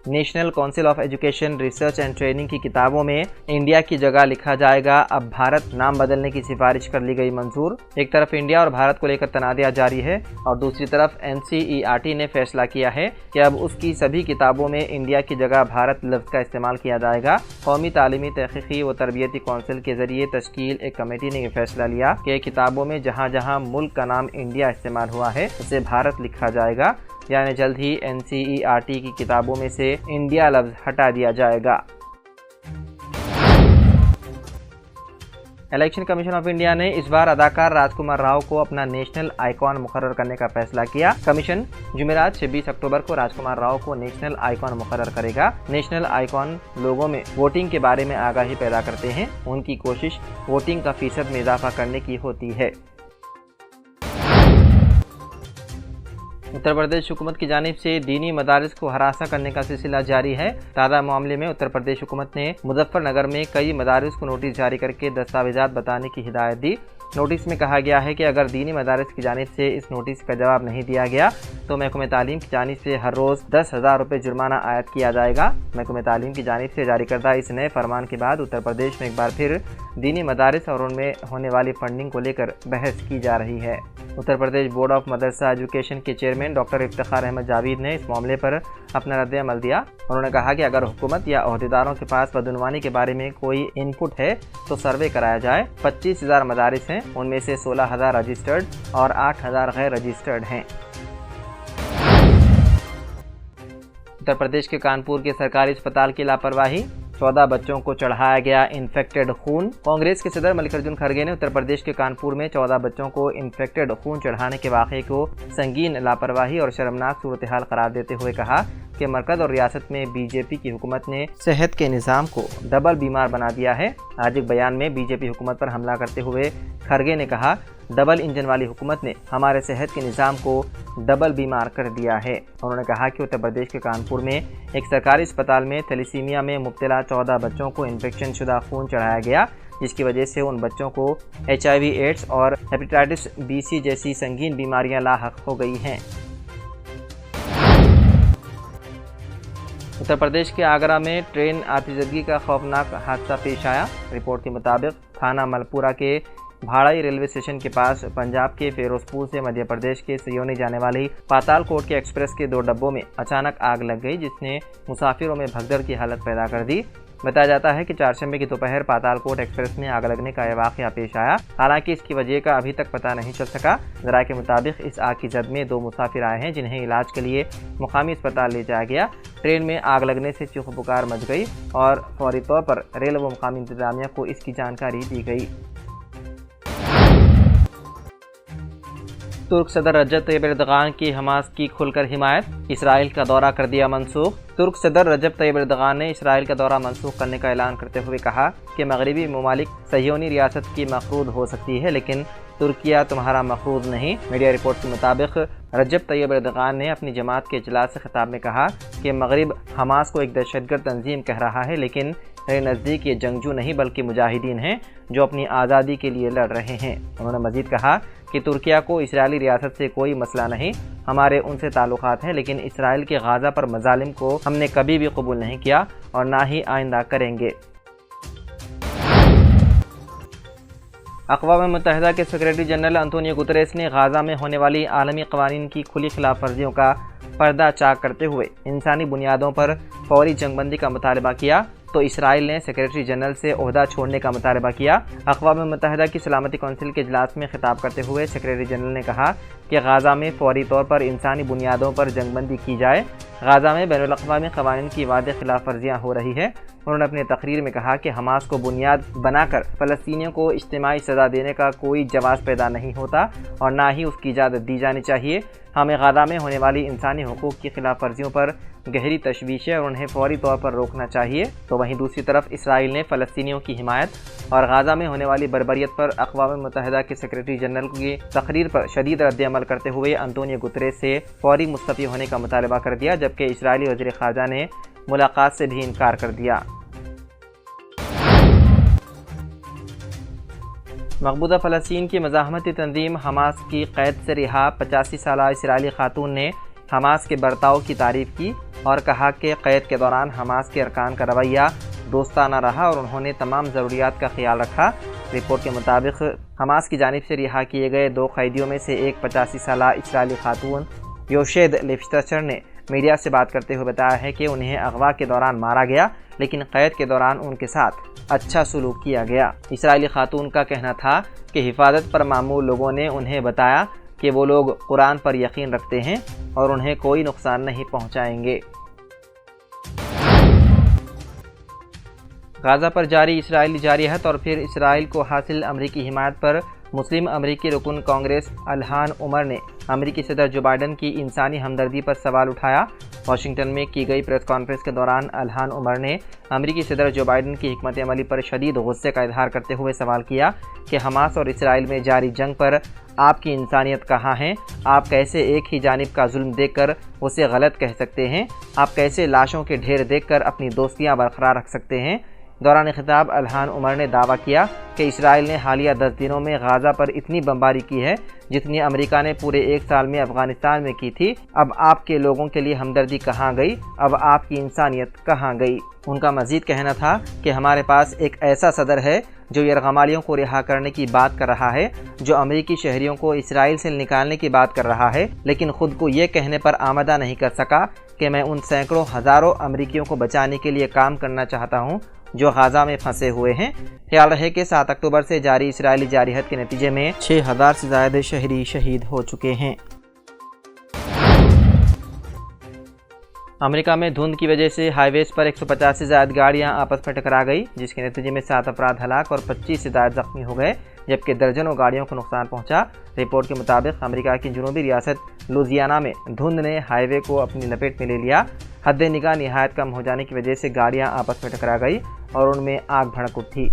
National council of education research and training کی کتابوں میں انڈیا کی جگہ لکھا جائے گا، اب بھارت نام بدلنے کی سفارش کر لی گئی منظور۔ ایک طرف انڈیا اور بھارت کو لے کر تنازعہ جاری ہے اور دوسری طرف NCERT نے فیصلہ کیا ہے کہ اب اس کی سبھی کتابوں میں انڈیا کی جگہ بھارت لفظ کا استعمال کیا جائے گا۔ قومی تعلیمی تحقیقی و تربیتی کونسل کے ذریعے تشکیل ایک کمیٹی نے یہ فیصلہ لیا کہ کتابوں میں جہاں جہاں ملک کا نام انڈیا استعمال ہوا ہے اسے بھارت لکھا جائے گا، یعنی جلد ہی NCERT کی کتابوں میں سے انڈیا لفظ ہٹا دیا جائے گا۔ الیکشن کمیشن آف انڈیا نے اس بار اداکار راج کمار راؤ کو اپنا نیشنل آئیکن مقرر کرنے کا فیصلہ کیا۔ کمیشن جمعرات 26 اکتوبر کو راج کمار راؤ کو نیشنل آئیکن مقرر کرے گا۔ نیشنل آئیکن لوگوں میں ووٹنگ کے بارے میں آگاہی پیدا کرتے ہیں، ان کی کوشش ووٹنگ کا فیصد میں اضافہ کرنے کی ہوتی ہے۔ اتر پردیش حکومت کی جانب سے دینی مدارس کو ہراساں کرنے کا سلسلہ جاری ہے۔ تازہ معاملے میں اتر پردیش حکومت نے مظفر نگر میں کئی مدارس کو نوٹس جاری کر کے دستاویزات بتانے کی ہدایت دی۔ نوٹس میں کہا گیا ہے کہ اگر دینی مدارس کی جانب سے اس نوٹس کا جواب نہیں دیا گیا تو محکمہ تعلیم کی جانب سے ہر روز 10,000 روپے جرمانہ عائد کیا جائے گا۔ محکمہ تعلیم کی جانب سے جاری کردہ اس نئے فرمان کے بعد اتر پردیش میں ایک بار پھر دینی مدارس اور ان میں ہونے والی فنڈنگ کو لے کر بحث کی جا رہی ہے۔ اتر پردیش بورڈ آف مدرسہ ایجوکیشن کے چیئرمین ڈاکٹر افتخار احمد جاوید نے اس معاملے پر اپنا رد عمل دیا۔ انہوں نے کہا کہ اگر حکومت یا عہدیداروں کے پاس بدعنوانی کے بارے میں کوئی ان پٹ ہے تو سروے کرایا جائے۔ 25,000 مدارس ہیں، ان میں سے 16,000 رجسٹرڈ اور 8,000 غیر رجسٹرڈ ہیں۔ اتر پردیش کے کانپور کے سرکاری اسپتال کی لاپرواہی، 14 بچوں کو چڑھایا گیا انفیکٹڈ خون۔ کانگریس کے صدر ملکارجن کھڑگے نے اتر پردیش کے کانپور میں 14 بچوں کو انفیکٹڈ خون چڑھانے کے واقعے کو سنگین لاپرواہی اور شرمناک صورتحال قرار دیتے ہوئے کہا کہ مرکز اور ریاست میں BJP کی حکومت نے صحت کے نظام کو ڈبل بیمار بنا دیا ہے۔ آج ایک بیان میں BJP حکومت پر حملہ کرتے ہوئے کھڑگے نے کہا، ڈبل انجن والی حکومت نے ہمارے صحت کے نظام کو ڈبل بیمار کر دیا ہے۔ انہوں نے کہا کہ اتر پردیش کے کانپور میں ایک سرکاری اسپتال میں تھیلیسیمیا میں مبتلا 14 بچوں کو انفیکشن شدہ خون چڑھایا گیا، جس کی وجہ سے ان بچوں کو HIV ایڈز اور ہیپیٹائٹس BC جیسی سنگین بیماریاں لاحق ہو گئی ہیں۔ اتر پردیش کے آگرہ میں ٹرین آتش زدگی کا خوفناک حادثہ پیش آیا۔ رپورٹ کے مطابق تھانہ ملپورہ کے بھاڑائی ریلوے اسٹیشن کے پاس پنجاب کے فیروز پور سے مدھیہ پردیش کے سیونی جانے والی پاتال کوٹ کے ایکسپریس کے 2 ڈبوں میں اچانک آگ لگ گئی، جس نے مسافروں میں بھگدڑ کی حالت پیدا کر دی۔ بتایا جاتا ہے کہ چہارشنبے کی دوپہر پاتال کوٹ ایکسپریس میں آگ لگنے کا یہ واقعہ پیش آیا، حالانکہ اس کی وجہ کا ابھی تک پتہ نہیں چل سکا۔ ذرائع کے مطابق اس آگ کی زد میں 2 مسافر آئے ہیں، جنہیں علاج کے لیے مقامی اسپتال لے جایا گیا۔ ٹرین میں آگ لگنے سے چیخ و پکار مچ گئی اور فوری طور پر ریل و مقامی انتظامیہ کو اس کی جانکاری دی گئی۔ ترک صدر رجب طیب اردغان کی حماس کی کھل کر حمایت، اسرائیل کا دورہ کر دیا منسوخ۔ ترک صدر رجب طیب اردغان نے اسرائیل کا دورہ منسوخ کرنے کا اعلان کرتے ہوئے کہا کہ مغربی ممالک صہیونی ریاست کی مفروض ہو سکتی ہے، لیکن ترکیہ تمہارا مفروض نہیں۔ میڈیا رپورٹ کے مطابق رجب طیب اردغان نے اپنی جماعت کے اجلاس سے خطاب میں کہا کہ مغرب حماس کو ایک دہشت گرد تنظیم کہہ رہا ہے، لیکن میرے نزدیک یہ جنگجو نہیں بلکہ مجاہدین ہیں جو اپنی آزادی کے لیے لڑ رہے ہیں۔ انہوں نے مزید کہا کہ ترکیہ کو اسرائیلی ریاست سے کوئی مسئلہ نہیں، ہمارے ان سے تعلقات ہیں، لیکن اسرائیل کے غزہ پر مظالم کو ہم نے کبھی بھی قبول نہیں کیا اور نہ ہی آئندہ کریں گے۔ اقوام متحدہ کے سیکریٹری جنرل انتونیو گوتریس نے غزہ میں ہونے والی عالمی قوانین کی کھلی خلاف ورزیوں کا پردہ چاک کرتے ہوئے انسانی بنیادوں پر فوری جنگ بندی کا مطالبہ کیا تو اسرائیل نے سیکریٹری جنرل سے عہدہ چھوڑنے کا مطالبہ کیا۔ اقوام متحدہ کی سلامتی کونسل کے اجلاس میں خطاب کرتے ہوئے سیکریٹری جنرل نے کہا کہ غزہ میں فوری طور پر انسانی بنیادوں پر جنگ بندی کی جائے۔ غزہ میں بین الاقوامی قوانین کی واضح خلاف ورزیاں ہو رہی ہے۔ انہوں نے اپنی تقریر میں کہا کہ حماس کو بنیاد بنا کر فلسطینیوں کو اجتماعی سزا دینے کا کوئی جواز پیدا نہیں ہوتا اور نہ ہی اس کی اجازت دی جانی چاہیے۔ ہمیں غزہ میں ہونے والی انسانی حقوق کی خلاف ورزیوں پر گہری تشویش ہے اور انہیں فوری طور پر روکنا چاہیے۔ تو وہیں دوسری طرف اسرائیل نے فلسطینیوں کی حمایت اور غزہ میں ہونے والی بربریت پر اقوام متحدہ کے سیکریٹری جنرل کی تقریر پر شدید رد عمل کرتے ہوئے انتونیو گوتریس سے فوری مستعفی ہونے کا مطالبہ کر دیا، جبکہ اسرائیلی وزیر خارجہ نے ملاقات سے بھی انکار کر دیا۔ مقبوضہ فلسطین کی مزاحمتی تنظیم حماس کی قید سے رہا 85 سالہ اسرائیلی خاتون نے حماس کے برتاؤ کی تعریف کی۔ اور کہا کہ قید کے دوران حماس کے ارکان کا رویہ دوستانہ رہا اور انہوں نے تمام ضروریات کا خیال رکھا۔ رپورٹ کے مطابق حماس کی جانب سے رہا کیے گئے 2 قیدیوں میں سے ایک 85 سالہ اسرائیلی خاتون یوشید لیفشتچر نے میڈیا سے بات کرتے ہوئے بتایا ہے کہ انہیں اغوا کے دوران مارا گیا، لیکن قید کے دوران ان کے ساتھ اچھا سلوک کیا گیا۔ اسرائیلی خاتون کا کہنا تھا کہ حفاظت پر مامور لوگوں نے انہیں بتایا کہ وہ لوگ قرآن پر یقین رکھتے ہیں اور انہیں کوئی نقصان نہیں پہنچائیں گے۔ غزہ پر جاری اسرائیلی جارحیت اور پھر اسرائیل کو حاصل امریکی حمایت پر مسلم امریکی رکن کانگریس الہان عمر نے امریکی صدر جو بائیڈن کی انسانی ہمدردی پر سوال اٹھایا۔ واشنگٹن میں کی گئی پریس کانفرنس کے دوران الہان عمر نے امریکی صدر جو بائیڈن کی حکمت عملی پر شدید غصے کا اظہار کرتے ہوئے سوال کیا کہ حماس اور اسرائیل میں جاری جنگ پر آپ کی انسانیت کہاں ہے؟ آپ کیسے ایک ہی جانب کا ظلم دیکھ کر اسے غلط کہہ سکتے ہیں؟ آپ کیسے لاشوں کے ڈھیر دیکھ کر اپنی دوستیاں برقرار رکھ سکتے ہیں؟ دوران خطاب الہان عمر نے دعویٰ کیا کہ اسرائیل نے حالیہ 10 دنوں میں غزہ پر اتنی بمباری کی ہے جتنی امریکہ نے پورے 1 سال میں افغانستان میں کی تھی۔ اب آپ کے لوگوں کے لیے ہمدردی کہاں گئی؟ اب آپ کی انسانیت کہاں گئی؟ ان کا مزید کہنا تھا کہ ہمارے پاس ایک ایسا صدر ہے جو یرغمالیوں کو رہا کرنے کی بات کر رہا ہے، جو امریکی شہریوں کو اسرائیل سے نکالنے کی بات کر رہا ہے، لیکن خود کو یہ کہنے پر آمادہ نہیں کر سکا کہ میں ان سینکڑوں ہزاروں امریکیوں کو بچانے کے لیے کام کرنا چاہتا ہوں جو غزہ میں پھنسے ہوئے ہیں۔ خیال رہے کہ 7 اکتوبر سے جاری اسرائیلی جارحیت کے نتیجے میں 6000 سے زائد شہری شہید ہو چکے ہیں۔ امریکہ میں دھند کی وجہ سے ہائی ویز پر 150 سے زائد گاڑیاں آپس میں ٹکرا گئی، جس کے نتیجے میں 7 افراد ہلاک اور 25 سے زائد زخمی ہو گئے، جبکہ درجنوں گاڑیوں کو نقصان پہنچا۔ رپورٹ کے مطابق امریکہ کی جنوبی ریاست لوزیانہ میں دھند نے ہائی وے کو اپنی لپیٹ میں لے لیا۔ حد نگاہ نہایت کم ہو جانے کی وجہ سے گاڑیاں آپس میں ٹکرا گئی اور ان میں آگ بھڑک اٹھی۔